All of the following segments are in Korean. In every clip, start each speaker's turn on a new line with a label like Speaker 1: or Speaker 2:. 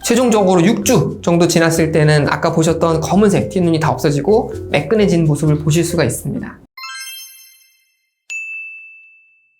Speaker 1: 최종적으로 6주 정도 지났을 때는 아까 보셨던 검은색 티눈이 다 없어지고 매끈해진 모습을 보실 수가 있습니다.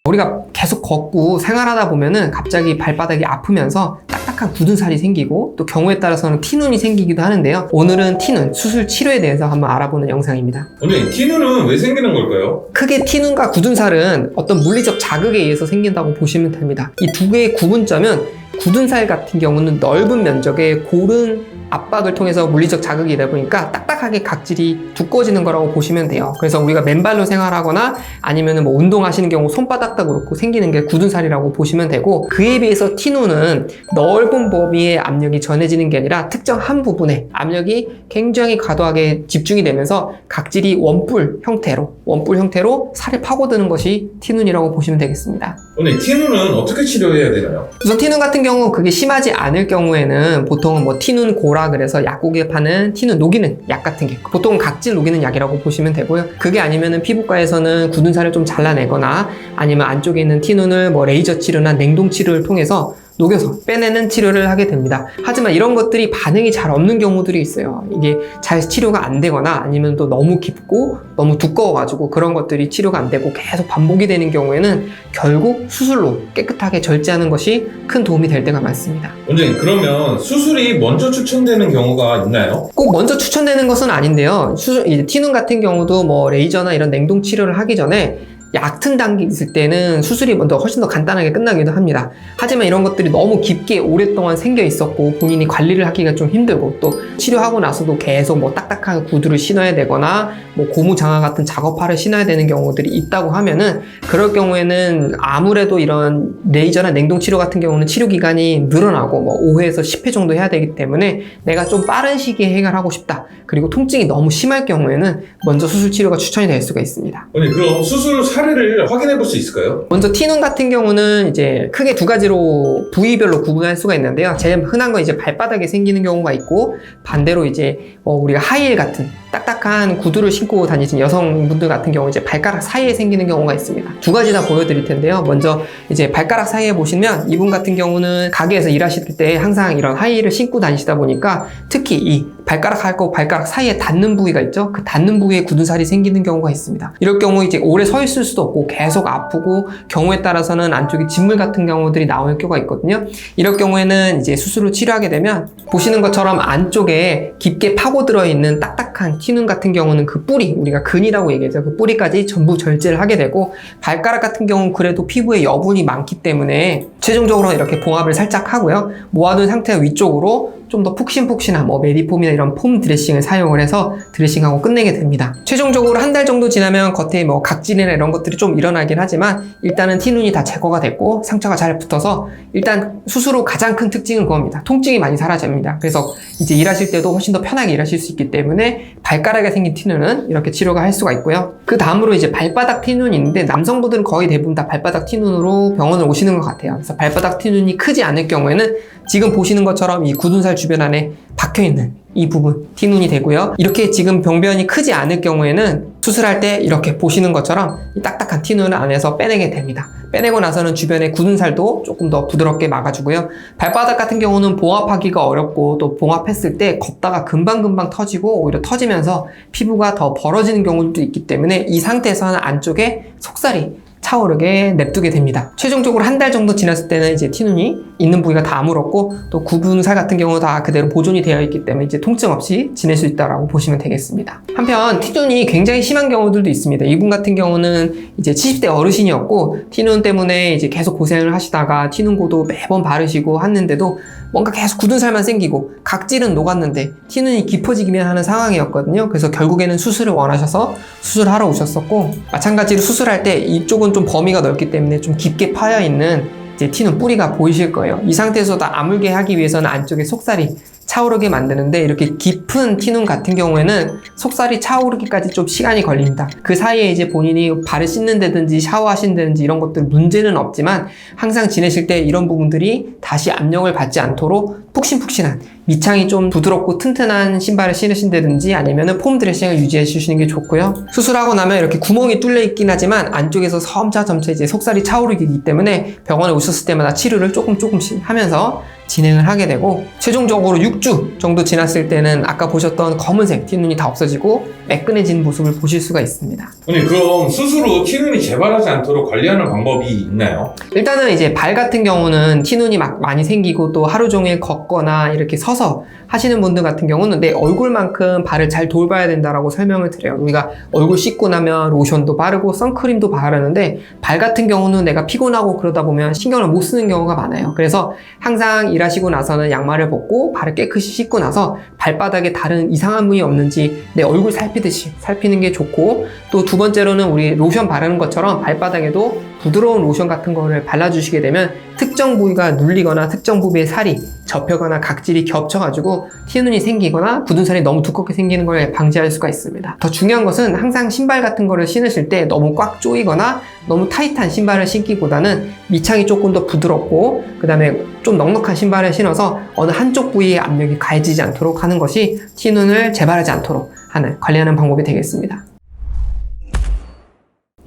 Speaker 1: 우리가 계속 걷고 생활하다 보면은 갑자기 발바닥이 아프면서 딱딱한 굳은 살이 생기고 또 경우에 따라서는 티눈이 생기기도 하는데요. 오늘은 티눈 수술 치료에 대해서 한번 알아보는 영상입니다.
Speaker 2: 원장님, 티눈은 왜 생기는 걸까요?
Speaker 1: 크게 티눈과 굳은 살은 어떤 물리적 자극에 의해서 생긴다고 보시면 됩니다. 이 두 개의 구분점은 굳은 살 같은 경우는 넓은 면적의 고른 압박을 통해서 물리적 자극이 되다 보니까 딱딱하게 각질이 두꺼워지는 거라고 보시면 돼요. 그래서 우리가 맨발로 생활하거나 아니면 뭐 운동하시는 경우 손바닥도 그렇고 생기는 게 굳은 살이라고 보시면 되고, 그에 비해서 티눈은 넓은 범위의 압력이 전해지는 게 아니라 특정 한 부분에 압력이 굉장히 과도하게 집중이 되면서 각질이 원뿔 형태로 살에 파고드는 것이 티눈이라고 보시면 되겠습니다.
Speaker 2: 원장님, 티눈은 어떻게 치료해야 되나요?
Speaker 1: 우선 티눈 같은 경우 그게 심하지 않을 경우에는 보통은 뭐 티눈 고라 그래서 약국에 파는 티눈 녹이는 약 같은 게 보통은 각질 녹이는 약이라고 보시면 되고요. 그게 아니면은 피부과에서는 굳은 살을 좀 잘라내거나 아니면 안쪽에 있는 티눈을 뭐 레이저 치료나 냉동 치료를 통해서 녹여서 빼내는 치료를 하게 됩니다. 하지만 이런 것들이 반응이 잘 없는 경우들이 있어요. 이게 잘 치료가 안 되거나 아니면 또 너무 깊고 너무 두꺼워가지고 그런 것들이 치료가 안 되고 계속 반복이 되는 경우에는 결국 수술로 깨끗하게 절제하는 것이 큰 도움이 될 때가 많습니다.
Speaker 2: 원장님, 그러면 수술이 먼저 추천되는 경우가 있나요?
Speaker 1: 꼭 먼저 추천되는 것은 아닌데요. 이제 티눈 같은 경우도 뭐 레이저나 이런 냉동 치료를 하기 전에 얕은 단계 있을 때는 수술이 먼저 훨씬 더 간단하게 끝나기도 합니다. 하지만 이런 것들이 너무 깊게 오랫동안 생겨 있었고 본인이 관리를 하기가 좀 힘들고 또 치료하고 나서도 계속 뭐 딱딱한 구두를 신어야 되거나 뭐 고무 장화 같은 작업화를 신어야 되는 경우들이 있다고 하면은, 그럴 경우에는 아무래도 이런 레이저나 냉동 치료 같은 경우는 치료 기간이 늘어나고 뭐 5회에서 10회 정도 해야 되기 때문에 내가 좀 빠른 시기에 해결하고 싶다, 그리고 통증이 너무 심할 경우에는 먼저 수술 치료가 추천이 될 수가 있습니다.
Speaker 2: 원장님, 그럼 수술 사례를 확인해 볼 수 있을까요?
Speaker 1: 먼저 티눈 같은 경우는 이제 크게 두 가지로 부위별로 구분할 수가 있는데요. 제일 흔한 건 이제 발바닥에 생기는 경우가 있고, 반대로 이제 우리가 하이힐 같은 딱딱한 구두를 신고 다니시는 여성분들 같은 경우 이제 발가락 사이에 생기는 경우가 있습니다. 두 가지 다 보여드릴 텐데요. 먼저 이제 발가락 사이에 보시면 이분 같은 경우는 가게에서 일하실 때 항상 이런 하이힐을 신고 다니시다 보니까 특히 이 발가락하고 발가락 사이에 닿는 부위가 있죠. 그 닿는 부위에 굳은 살이 생기는 경우가 있습니다. 이럴 경우 이제 오래 서 있을 수도 없고 계속 아프고 경우에 따라서는 안쪽에 진물 같은 경우들이 나올 경우가 있거든요. 이럴 경우에는 이제 수술을 치료하게 되면 보시는 것처럼 안쪽에 깊게 파고들어 있는 딱딱한 티눈 같은 경우는 그 뿌리, 우리가 근이라고 얘기하죠. 그 뿌리까지 전부 절제를 하게 되고, 발가락 같은 경우는 그래도 피부에 여분이 많기 때문에 최종적으로 이렇게 봉합을 살짝 하고요. 모아둔 상태 위쪽으로 좀 더 푹신푹신한 뭐 메디폼이나 이런 폼 드레싱을 사용을 해서 드레싱하고 끝내게 됩니다. 최종적으로 한 달 정도 지나면 겉에 뭐 각질이나 이런 것들이 좀 일어나긴 하지만 일단은 티눈이 다 제거가 됐고 상처가 잘 붙어서 일단 수술 후 가장 큰 특징은 그겁니다. 통증이 많이 사라집니다. 그래서 이제 일하실 때도 훨씬 더 편하게 일하실 수 있기 때문에 발가락에 생긴 티눈은 이렇게 치료가 할 수가 있고요. 그 다음으로 이제 발바닥 티눈이 있는데 남성분들은 거의 대부분 다 발바닥 티눈으로 병원을 오시는 것 같아요. 그래서 발바닥 티눈이 크지 않을 경우에는 지금 보시는 것처럼 이 굳은 살 주변 안에 박혀있는 이 부분 티눈이 되고요. 이렇게 지금 병변이 크지 않을 경우에는 수술할 때 이렇게 보시는 것처럼 이 딱딱한 티눈을 안에서 빼내게 됩니다. 빼내고 나서는 주변에 굳은 살도 조금 더 부드럽게 막아주고요. 발바닥 같은 경우는 봉합하기가 어렵고 또 봉합했을 때 걷다가 금방금방 터지고 오히려 터지면서 피부가 더 벌어지는 경우도 있기 때문에 이 상태에서는 안쪽에 속살이 차오르게 냅두게 됩니다. 최종적으로 한 달 정도 지났을 때는 이제 티눈이 있는 부위가 다 아물었고 또 굽은 살 같은 경우 다 그대로 보존이 되어 있기 때문에 이제 통증 없이 지낼 수 있다라고 보시면 되겠습니다. 한편 티눈이 굉장히 심한 경우들도 있습니다. 이분 같은 경우는 이제 70대 어르신이었고 티눈 때문에 이제 계속 고생을 하시다가 티눈고도 매번 바르시고 했는데도 뭔가 계속 굳은 살만 생기고 각질은 녹았는데 티눈이 깊어지기만 하는 상황이었거든요. 그래서 결국에는 수술을 원하셔서 수술하러 오셨었고, 마찬가지로 수술할 때 이쪽은 좀 범위가 넓기 때문에 좀 깊게 파여있는 이제 티눈 뿌리가 보이실 거예요. 이 상태에서 다 아물게 하기 위해서는 안쪽에 속살이 차오르게 만드는데, 이렇게 깊은 티눈 같은 경우에는 속살이 차오르기까지 좀 시간이 걸립니다. 그 사이에 이제 본인이 발을 씻는다든지 샤워하신다든지 이런 것들 문제는 없지만 항상 지내실 때 이런 부분들이 다시 압력을 받지 않도록 푹신푹신한 밑창이 좀 부드럽고 튼튼한 신발을 신으신다든지 아니면은 폼 드레싱을 유지해 주시는 게 좋고요. 수술하고 나면 이렇게 구멍이 뚫려 있긴 하지만 안쪽에서 점차 이제 속살이 차오르기 때문에 병원에 오셨을 때마다 치료를 조금씩 하면서 진행을 하게 되고, 최종적으로 6주 정도 지났을 때는 아까 보셨던 검은색 티눈이 다 없어지고 매끈해진 모습을 보실 수가 있습니다.
Speaker 2: 그럼 수술 후 티눈이 재발하지 않도록 관리하는 방법이 있나요?
Speaker 1: 일단은 이제 발 같은 경우는 티눈이 막 많이 생기고 또 하루 종일 걷거나 이렇게 서서 하시는 분들 같은 경우는 내 얼굴만큼 발을 잘 돌봐야 된다라고 설명을 드려요. 우리가 얼굴 씻고 나면 로션도 바르고 선크림도 바르는데 발 같은 경우는 내가 피곤하고 그러다 보면 신경을 못 쓰는 경우가 많아요. 그래서 항상 일하시고 나서는 양말을 벗고 발을 깨끗이 씻고 나서 발바닥에 다른 이상한 부위 없는지 내 얼굴 살피듯이 살피는 게 좋고, 또 두 번째로는 우리 로션 바르는 것처럼 발바닥에도 부드러운 로션 같은 거를 발라주시게 되면 특정 부위가 눌리거나 특정 부위의 살이 접혀거나 각질이 겹쳐가지고 티눈이 생기거나 굳은 살이 너무 두껍게 생기는 걸 방지할 수가 있습니다. 더 중요한 것은 항상 신발 같은 거를 신으실 때 너무 꽉 조이거나 너무 타이트한 신발을 신기보다는 밑창이 조금 더 부드럽고 그 다음에 좀 넉넉한 신발을 신어서 어느 한쪽 부위에 압력이 가해지지 않도록 하는 것이 티눈을 재발하지 않도록 관리하는 방법이 되겠습니다.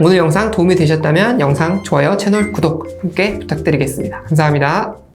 Speaker 1: 오늘 영상 도움이 되셨다면 영상 좋아요, 채널 구독 함께 부탁드리겠습니다. 감사합니다.